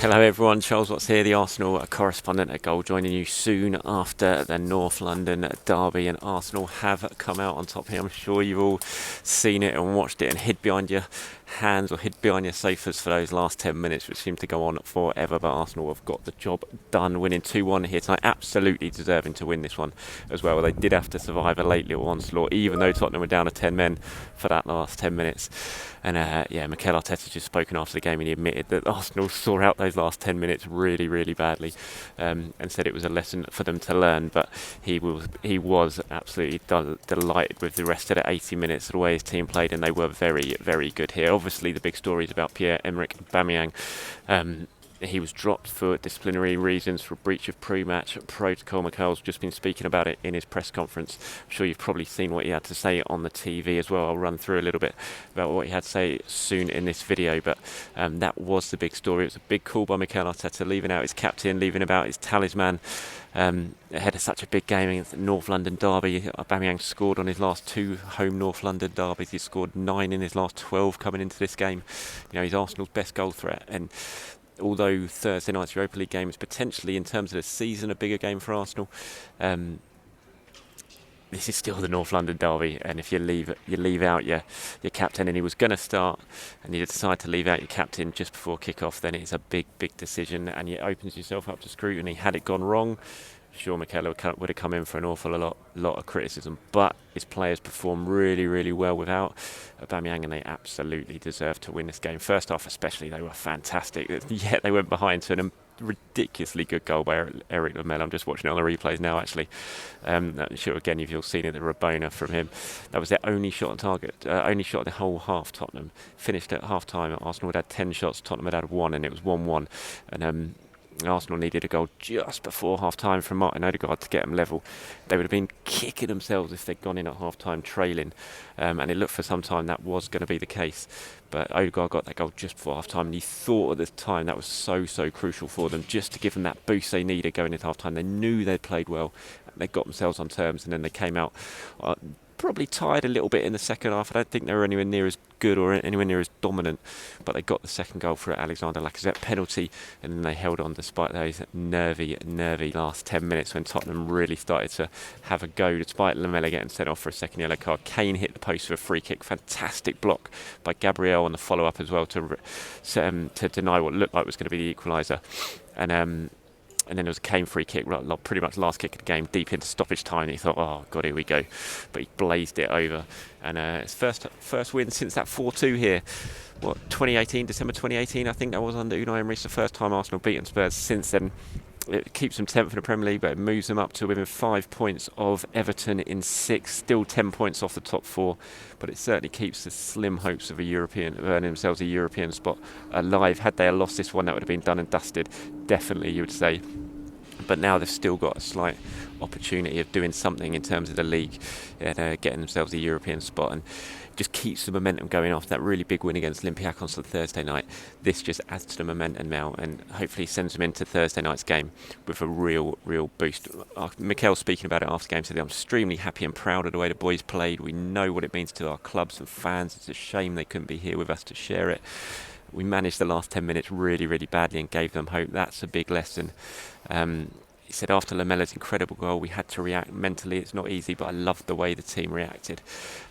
Hello everyone, Charles Watts here, the Arsenal correspondent at Goal, joining you soon after the North London derby, and Arsenal have come out on top here. I'm sure you've all seen it and watched it and hid behind your hands or hid behind your sofas for those last 10 minutes, which seemed to go on forever, but Arsenal have got the job done, winning 2-1 here tonight, absolutely deserving to win this one as well. They did have to survive a late little onslaught, even though Tottenham were down to 10 men for that last 10 minutes. And Mikel Arteta's just spoken after the game, and he admitted that Arsenal saw out those last 10 minutes really, really badly, and said it was a lesson for them to learn. But he was absolutely delighted with the rest of the 80 minutes, the way his team played, and they were very, very good here. Obviously, the big story is about Pierre-Emerick Aubameyang. He was dropped for disciplinary reasons for breach of pre-match protocol. Mikel's just been speaking about it in his press conference. I'm sure you've probably seen what he had to say on the TV as well. I'll run through a little bit about what he had to say soon in this video, but that was the big story. It was a big call by Mikel Arteta, leaving out his captain, leaving out his talisman. Ahead of such a big game against the North London derby. Aubameyang scored on his last 2 home North London derbies. He scored 9 in his last 12 coming into this game. You know, he's Arsenal's best goal threat, and although Thursday night's Europa League game is potentially, in terms of the season, a bigger game for Arsenal, this is still the North London derby, and if you leave out your captain, and he was going to start, and you decide to leave out your captain just before kick-off, then it's a big decision, and it opens yourself up to scrutiny. Had it gone wrong, sure, Mikel would have come in for an awful lot of criticism, but his players performed really, really well without Aubameyang, and they absolutely deserve to win this game. First half especially, they were fantastic, yet they went behind to a ridiculously good goal by Eric Lamela. I'm just watching it on the replays now, actually. Sure, again, if you've seen it, the Rabona from him. That was their only shot on target, only shot of the whole half. Tottenham finished at half-time. Arsenal had 10 shots, Tottenham had 1, and it was 1-1. And Arsenal needed a goal just before half-time from Martin Odegaard to get them level. They would have been kicking themselves if they'd gone in at half-time trailing, and it looked for some time that was going to be the case. But Odegaard got that goal just before half-time, and he thought at the time that was so crucial for them, just to give them that boost they needed going into half-time. They knew they'd played well, they got themselves on terms, and then they came out probably tired a little bit in the second half. I don't think they were anywhere near as good or anywhere near as dominant, but they got the second goal for Alexander Lacazette penalty, and then they held on despite those nervy last 10 minutes when Tottenham really started to have a go, despite Lamela getting sent off for a second yellow card. Kane hit the post for a free kick, fantastic block by Gabriel on the follow-up as well to deny what looked like was going to be the equaliser. And then there was a Kane free kick, pretty much last kick of the game, deep into stoppage time. And he thought, oh, God, here we go. But he blazed it over. And his first win since that 4-2 here. December 2018, I think that was under Unai Emery. It's the first time Arsenal beaten Spurs since then. It keeps them 10th in the Premier League, but it moves them up to within 5 points of Everton in 6th, still 10 points off the top 4. But it certainly keeps the slim hopes of earning themselves a European spot alive. Had they lost this one, that would have been done and dusted, definitely, you would say. But now they've still got a slight opportunity of doing something in terms of the league, and getting themselves a European spot, and just keeps the momentum going after that really big win against Olympiacos on Thursday night. This just adds to the momentum now, and hopefully sends them into Thursday night's game with a real boost. Mikel, speaking about it after the game, said, I'm extremely happy and proud of the way the boys played. We know what it means to our clubs and fans. It's a shame they couldn't be here with us to share it. We managed the last 10 minutes really badly and gave them hope. That's a big lesson. He said, after Lamela's incredible goal, we had to react mentally. It's not easy, but I loved the way the team reacted.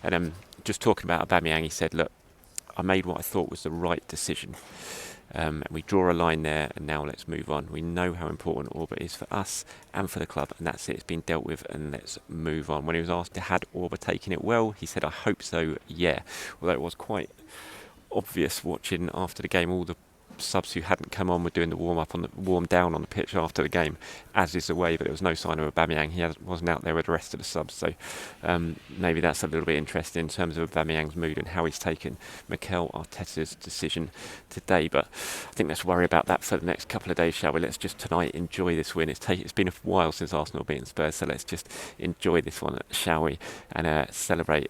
And just talking about Aubameyang, he said, look, I made what I thought was the right decision. And we draw a line there, and now let's move on. We know how important Auba is for us and for the club, and that's it. It's been dealt with, and let's move on. When he was asked, had Auba taken it well, he said, I hope so, yeah. Although it was quite obvious watching after the game, all the subs who hadn't come on were doing the warm down on the pitch after the game, as is the way, but there was no sign of Aubameyang. He wasn't out there with the rest of the subs, so maybe that's a little bit interesting in terms of Aubameyang's mood and how he's taken Mikel Arteta's decision today. But I think let's worry about that for the next couple of days, shall we? Let's just tonight enjoy this win. It's been a while since Arsenal beaten Spurs, so let's just enjoy this one, shall we, and celebrate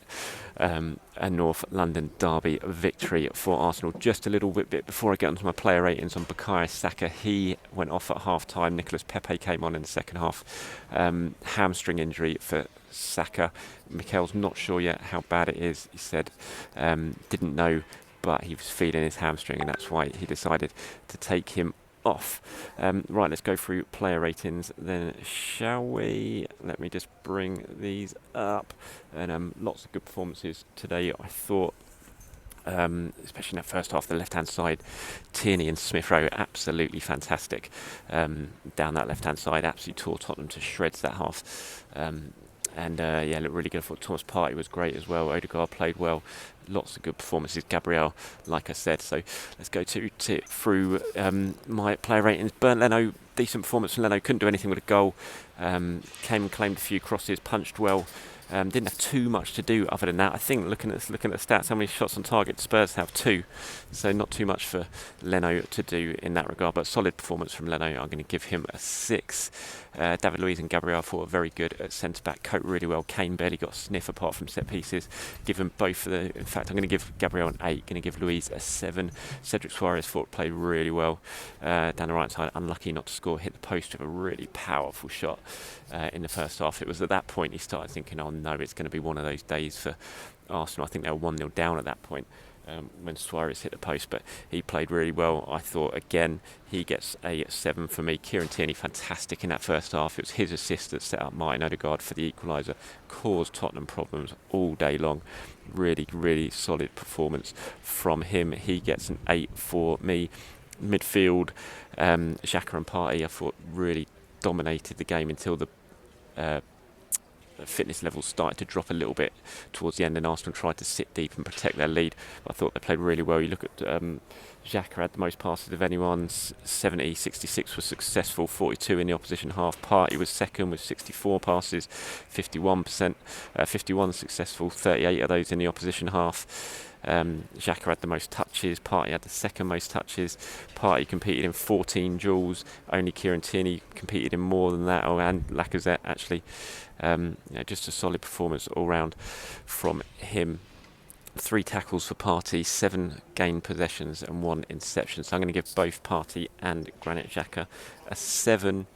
a North London derby victory for Arsenal. Just a little bit before I get onto my player ratings on Bukayo Saka, he went off at half time. Nicolas Pepe came on in the second half. Hamstring injury for Saka. Mikel's not sure yet how bad it is. He said didn't know, but he was feeling his hamstring, and that's why he decided to take him off. Right, let's go through player ratings then, shall we? Let me just bring these up. And lots of good performances today, I thought. Especially in that first half, the left-hand side, Tierney and Smith Rowe, absolutely fantastic. Down that left-hand side, absolutely tore Tottenham to shreds that half. Yeah, looked really good. I thought Thomas Partey was great as well. Odegaard played well. Lots of good performances. Gabriel, like I said. So let's go through my player ratings. Bernd Leno, decent performance from Leno. Couldn't do anything with a goal. Came and claimed a few crosses. Punched well. Didn't have too much to do other than that. I think looking at the stats, how many shots on target Spurs have? 2, so not too much for Leno to do in that regard, but solid performance from Leno. I'm going to give him a 6. David Luiz and Gabriel I thought were very good at centre back, coped really well. Kane barely got a sniff apart from set pieces. Give them both in fact I'm going to give Gabriel an 8, going to give Luiz a 7. Cedric Suarez thought played really well down the right side, unlucky not to score, hit the post with a really powerful shot in the first half. It was at that point he started thinking, oh no, it's going to be one of those days for Arsenal. I think they were 1-0 down at that point when Suarez hit the post, but he played really well. I thought, again, he gets a 7 for me. Kieran Tierney, fantastic in that first half. It was his assist that set up Martin Odegaard for the equaliser, caused Tottenham problems all day long. Really, really solid performance from him. He gets an 8 for me. Midfield, Xhaka and Partey, I thought really dominated the game until the fitness levels started to drop a little bit towards the end, and Arsenal tried to sit deep and protect their lead. But I thought they played really well. You look at Xhaka had the most passes of anyone, 70, 66 was successful, 42 in the opposition half. Partey was second with 64 passes, 51%, 51 successful, 38 of those in the opposition half. Xhaka had the most touches, Partey had the second most touches. Partey competed in 14 duels, only Kieran Tierney competed in more than that, and Lacazette actually. Just a solid performance all round from him. 3 tackles for Partey, 7 gained possessions and 1 interception. So I'm going to give both Partey and Granit Xhaka a 7.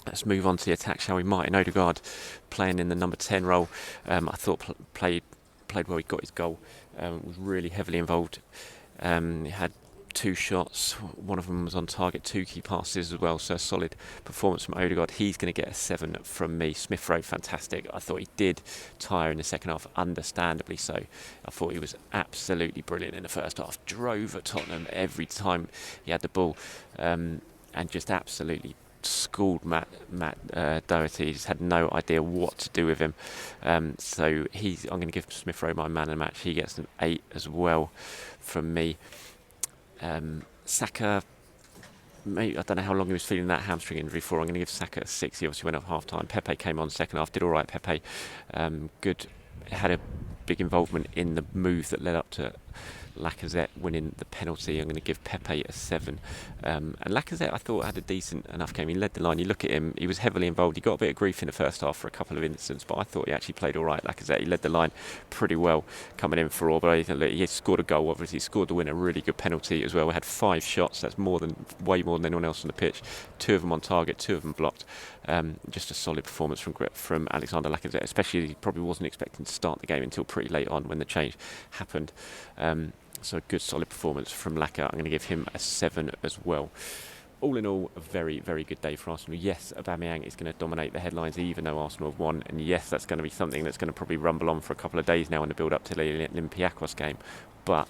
Let's move on to the attack, shall we? Martin Odegaard playing in the number 10 role. I thought played well. He got his goal. Was really heavily involved. He had 2 shots. One of them was on target. 2 key passes as well. So a solid performance from Odegaard. He's going to get a 7 from me. Smith Rowe, fantastic. I thought he did tire in the second half, understandably so. I thought he was absolutely brilliant in the first half. Drove at Tottenham every time he had the ball, and just absolutely schooled Matt Doherty. He just had no idea what to do with him. So I'm going to give Smith Rowe my man of the match. He gets an 8 as well from me. Saka, I don't know how long he was feeling that hamstring injury for. I'm going to give Saka a 6. He obviously went off half time. Pepe came on second half, did all right. Pepe, good, had a big involvement in the move that led up to Lacazette winning the penalty. I'm going to give Pepe a 7. And Lacazette, I thought, had a decent enough game. He led the line. You look at him, he was heavily involved. He got a bit of grief in the first half for a couple of instances, but I thought he actually played all right. Lacazette, he led the line pretty well coming in for all. But he scored a goal, obviously. He scored the winner, a really good penalty as well. We had 5 shots. That's way more than anyone else on the pitch. 2 of them on target, 2 of them blocked. Just a solid performance from Alexander Lacazette, especially he probably wasn't expecting to start the game until pretty late on when the change happened. So a good solid performance from Laka. I'm going to give him a 7 as well. All in all, a very, very good day for Arsenal. Yes, Aubameyang is going to dominate the headlines even though Arsenal have won. And yes, that's going to be something that's going to probably rumble on for a couple of days now in the build-up to the Olympiacos game. But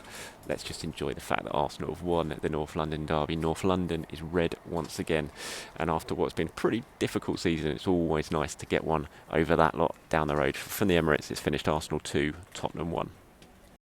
let's just enjoy the fact that Arsenal have won the North London derby. North London is red once again. And after what's been a pretty difficult season, it's always nice to get one over that lot down the road. From the Emirates, it's finished Arsenal 2, Tottenham 1.